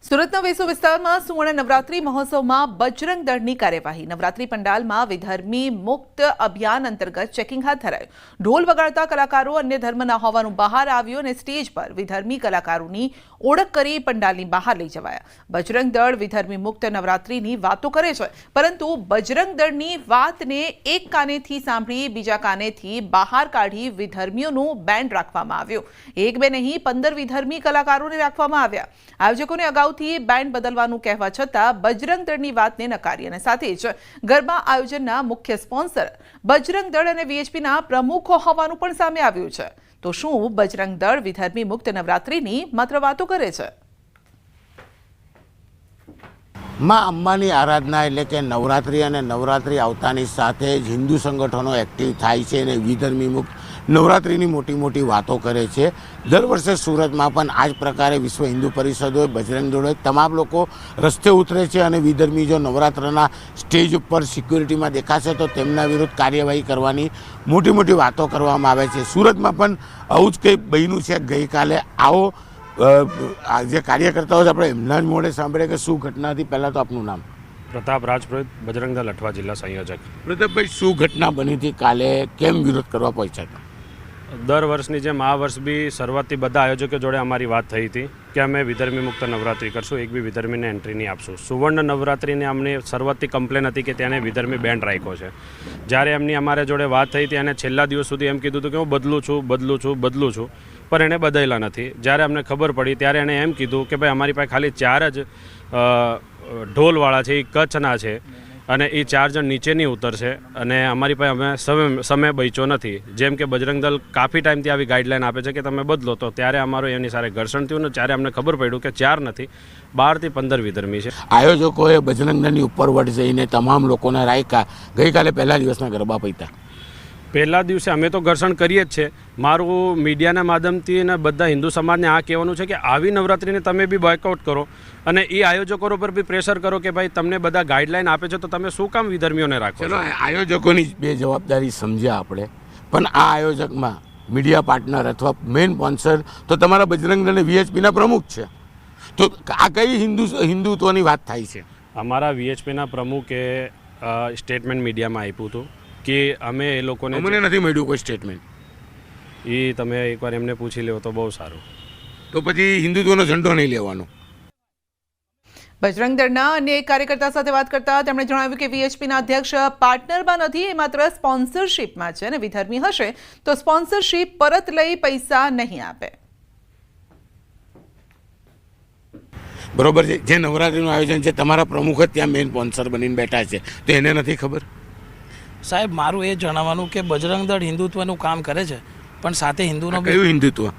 સુરતના વેસુ વિસ્તારમાં સુવર્ણ નવરાત્રી મહોત્સવમાં બજરંગ દળની કાર્યવાહી. નવરાત્રી પંડાલમાં વિધર્મી મુક્ત અભિયાન અંતર્ગત ચેકિંગ હાથ ધરાયું. ઢોલ વગાડતા કલાકારો અન્ય ધર્મના હોવાનું બહાર આવ્યું અને સ્ટેજ પર વિધર્મી કલાકારોની ઓળખ કરી પંડાલની બહાર લઈ જવાયા. બજરંગ દળ વિધર્મી મુક્ત નવરાત્રીની વાતો કરે છે, પરંતુ બજરંગ દળની વાતને એક કાનેથી સાંભળી બીજા કાનેથી બહાર કાઢી વિધર્મીઓનું બેન્ડ રાખવામાં આવ્યું. એક બે નહીં 15 વિધર્મી કલાકારોને રાખવામાં આવ્યા. આયોજકોને અગાઉ બેન્ડ બદલવાનું કહેવા છતાં બજરંગ દળની વાતને નકારી અને સાથે જ ગરબા આયોજનના મુખ્ય સ્પોન્સર બજરંગ દળ અને વીએચપીના પ્રમુખો હોવાનું પણ સામે આવ્યું છે. તો શું બજરંગ દળ વિધર્મી મુક્ત નવરાત્રીની માત્ર વાતો કરે છે? માં અંબાની આરાધના એટલે કે નવરાત્રિ અને નવરાત્રિ આવતાની સાથે જ હિન્દુ સંગઠનો એક્ટિવ થાય છે અને વિધર્મી મુક્ત નવરાત્રિની મોટી મોટી વાતો કરે છે. દર વર્ષે સુરતમાં પણ આ જ પ્રકારે વિશ્વ હિન્દુ પરિષદોએ બજરંગ દળોએ તમામ લોકો રસ્તે ઉતરે છે અને વિધર્મી જો નવરાત્રના સ્ટેજ ઉપર સિક્યુરિટીમાં દેખાશે તો તેમના વિરુદ્ધ કાર્યવાહી કરવાની મોટી મોટી વાતો કરવામાં આવે છે. સુરતમાં પણ આવું જ કંઈ બન્યું છે ગઈકાલે. આવો જે કાર્યકર્તાઓ છે આપણે એમના જ મોઢે સાંભળે કે શું ઘટના હતી. પહેલાં તો આપનું નામ? પ્રતાપ રાજપુરોહિત, બજરંગ દળ અઠવા જિલ્લા સંયોજક. પ્રતાપભાઈ, શું ઘટના બની હતી કાલે? કેમ વિરોધ કરવા પહોંચ્યા હતા? દર વર્ષની જેમ આ વર્ષ બી શરૂઆતથી બધા આયોજકો જોડે અમારી વાત થઈ હતી કે અમે વિધર્મી મુક્ત નવરાત્રી કરશું, એક બી વિધર્મીને એન્ટ્રી નહીં આપશું. સુવર્ણ નવરાત્રીને અમને શરૂઆતથી કમ્પ્લેન હતી કે તેને વિધર્મી બેન્ડ રાખ્યો છે. જ્યારે એમની અમારે જોડે વાત થઈ હતી અને છેલ્લા દિવસ સુધી એમ કીધું હતું કે હું બદલું છું, પણ એણે બદલેલા નથી. જ્યારે અમને ખબર પડી ત્યારે એણે એમ કીધું કે ભાઈ અમારી પાસે ખાલી 4 જ ઢોલવાળા છે, એ કચ્છના છે અને એ 4 જણ નીચે નહીં ઉતરશે અને અમારી પાસે અમે સમય બચ્યો નથી. જેમ કે બજરંગ દળ કાફી ટાઈમથી આવી ગાઈડલાઈન આપે છે કે તમે બદલો, તો ત્યારે અમારું એની સાથે ઘર્ષણ થયું ને ત્યારે અમને ખબર પડ્યું કે 4 નથી 12 થી 15 વિધર્મી છે. આયોજકોએ બજરંગ દળની ઉપર વટ જઈને તમામ લોકોને રાખ્યા. ગઈકાલે પહેલા દિવસના ગરબા પૈતા. પહેલા દિવસે અમે તો ઘર્ષણ કરીએ જ છે. મારું મીડિયાના માધ્યમથી અને બધા હિન્દુ સમાજને આ કહેવાનું છે કે આવી નવરાત્રિને તમે બી બોયકોટ કરો અને એ આયોજકો પર બી પ્રેશર કરો કે ભાઈ તમને બધા ગાઈડલાઈન આપે છે તો તમે શું કામ વિધર્મીઓને રાખો? ચલો, આયોજકોની બે જવાબદારી સમજ્યા આપણે, પણ આ આયોજકમાં મીડિયા પાર્ટનર અથવા મેઇન સ્પોન્સર તો તમારા બજરંગ દળ અને વીએચપીના પ્રમુખ છે. તો આ કઈ હિન્દુત્વની વાત થાય છે? અમારા વીએચપીના પ્રમુખે સ્ટેટમેન્ટ મીડિયામાં આપ્યું હતું કે અમે એ લોકોને મને નથી મળ્યું કોઈ સ્ટેટમેન્ટ. એ તમે એકવાર એમને પૂછી લો તો બહુ સારું. તો પછી હિન્દુત્વનો ઝંડો નહીં લેવાનો. બજરંગ દળના અન્ય એક કાર્યકર્તા સાથે વાત કરતા તેમણે જણાવ્યું કે વીએચપીના અધ્યક્ષ પાર્ટનરમાં નથી, એ માત્ર સ્પોન્સરશિપમાં છે અને વિધર્મી હશે તો સ્પોન્સરશિપ પરત લઈ પૈસા નહીં આપે. બરોબર છે. જે નવરાત્રીનું આયોજન છે તમારા પ્રમુખ જ ત્યાં મેઇન સ્પોન્સર બનીને બેઠા છે, તો એને નથી ખબર? સાહેબ, મારું એ જણાવવાનું કે બજરંગ દળ હિન્દુત્વનું કામ કરે છે, પણ સાથે હિન્દુનો કયું હિન્દુત્વ?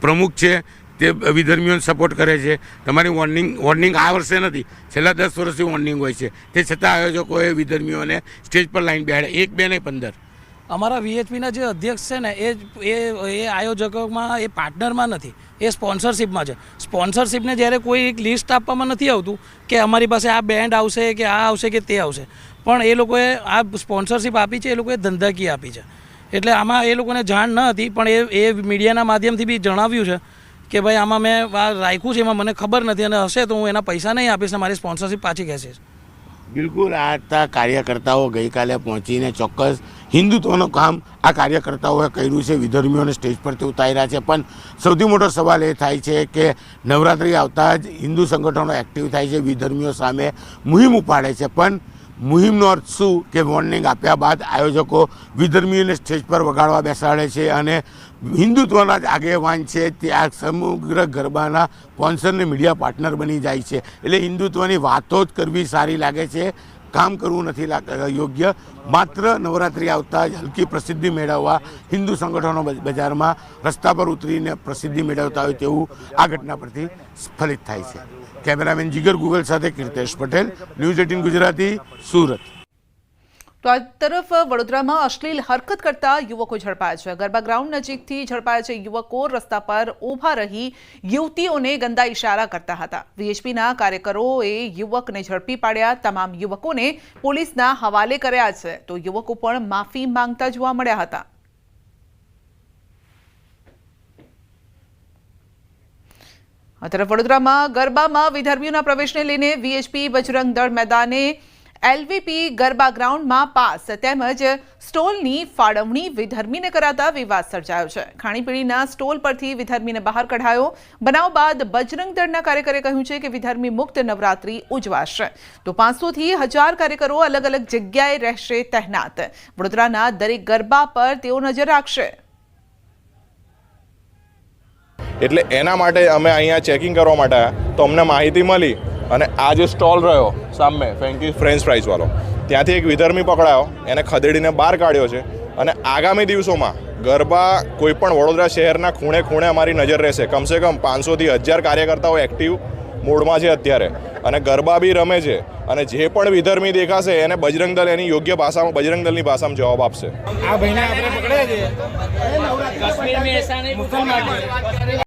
પ્રમુખ છે તે વિધર્મીઓને સપોર્ટ કરે છે. તમારી વોર્નિંગ આ વર્ષે નથી, છેલ્લા 10 વર્ષથી વોર્નિંગ હોય છે. તે છતાં આયોજકોએ વિધર્મીઓને સ્ટેજ પર લાઈન બેહાડે. 1 2 નહીં 15. અમારા વીએચપીના જે અધ્યક્ષ છે ને એ આયોજકોમાં એ પાર્ટનરમાં નથી, એ સ્પોન્સરશિપમાં છે. સ્પોન્સરશિપને જ્યારે કોઈ એક લિસ્ટ આપવામાં નથી આવતું કે અમારી પાસે આ બેન્ડ આવશે કે આ આવશે કે તે આવશે, પણ એ લોકોએ આ સ્પોન્સરશિપ આપી છે, એ લોકોએ ધંધાકીય આપી છે. એટલે આમાં એ લોકોને જાણ ન હતી, પણ એ મીડિયાના માધ્યમથી બી જણાવ્યું છે કે ભાઈ આમાં મેં રાખ્યું છે, એમાં મને ખબર નથી અને હશે તો હું એના પૈસા નહીં આપીશ ને મારી સ્પોન્સરશિપ પાછી ખેંચીશ. બિલકુલ. આ કાર્યકર્તાઓ ગઈકાલે પહોંચીને ચોક્કસ હિન્દુત્વનું કામ આ કાર્યકર્તાઓએ કર્યું છે, વિધર્મીઓને સ્ટેજ પરથી ઉતાર્યા છે. પણ સૌથી મોટો સવાલ એ થાય છે કે નવરાત્રિ આવતા જ હિન્દુ સંગઠનો એક્ટિવ થાય છે, વિધર્મીઓ સામે મુહિમ ઉપાડે છે. પણ મુહિમનો અર્થ શું કે વોર્નિંગ આપ્યા બાદ આયોજકો વિધર્મીઓને સ્ટેજ પર વગાડવા બેસાડે છે અને હિન્દુત્વના જ આગેવાન છે ત્યાં સમગ્ર ગરબાના સ્પોન્સરને મીડિયા પાર્ટનર બની જાય છે. એટલે હિન્દુત્વની વાતો જ કરવી સારી લાગે છે, કામ કરવું નથી યોગ્ય. માત્ર નવરાત્રિ આવતા જ હલકી પ્રસિદ્ધિ મેળવવા હિન્દુ સંગઠનો બજારમાં રસ્તા પર ઉતરીને પ્રસિદ્ધિ મેળવતા હોય તેવું આ ઘટના પરથી સ્ફલિત થાય છે. કેમેરામેન જીગર ગુગલ સાથે કીર્તેશ પટેલ, ન્યૂઝ 18 ગુજરાતી, સુરત. તો આ તરફ વડોદરામાં અશ્લીલ હરકત કરતા યુવકો ઝડપાયા છે. ગરબા ગ્રાઉન્ડ નજીકથી ઝડપાયા છે યુવકો રસ્તા પર ઊભા રહી યુવતીઓને ગંદા ઇશારા કરતા હતા. વીએચપીના કાર્યકરોએ યુવકને ઝડપી પાડ્યા. તમામ યુવકોને પોલીસના હવાલે કર્યા છે, તો યુવકો પણ માફી માંગતા જોવા મળ્યા હતા. આ તરફ વડોદરામાં ગરબામાં વિધર્મીઓના પ્રવેશને લઈને વીએચપી બજરંગ દળ મેદાને એલવીપી ગરબા ગ્રાઉન્ડમાં પાસ તેમજ સ્ટોલની ફાળવણી વિધર્મીને કરાતા વિવાદ સર્જાયો છે. ખાણીપીણીના સ્ટોલ પરથી વિધર્મીને બહાર કઢાયો. બનાવ બાદ બજરંગ દળના કાર્યકરે કહ્યું છે કે વિધર્મી મુક્ત નવરાત્રી ઉજવાશે તો 500 થી 1000 કાર્યકરો અલગ અલગ જગ્યાએ રહેશે તહેનાત. વડોદરાના દરેક ગરબા પર તેઓ નજર રાખશે. એટલે એના માટે અમે અહીંયા ચેકિંગ કરવા માટે આવ્યા તો અમને માહિતી મળી અને આ જે સ્ટોલ રહ્યો સામે ફ્રેન્કી ફ્રેન્ચ ફ્રાઈઝવાળો ત્યાંથી એક વિધર્મી પકડાયો, એને ખદેડીને બહાર કાઢ્યો છે અને આગામી દિવસોમાં ગરબા કોઈ પણ વડોદરા શહેરના ખૂણે ખૂણે અમારી નજર રહેશે. કમસે કમ 500 થી 1000 કાર્યકર્તાઓ એક્ટિવ મોડમાં છે અત્યારે અને ગરબા બી રમે છે અને જે પણ વિધર્મી દેખાશે એને બજરંગ દળ એની યોગ્ય ભાષામાં બજરંગ દળની ભાષામાં જવાબ આપશે. આ ભાઈને આપણે પકડ્યા છે.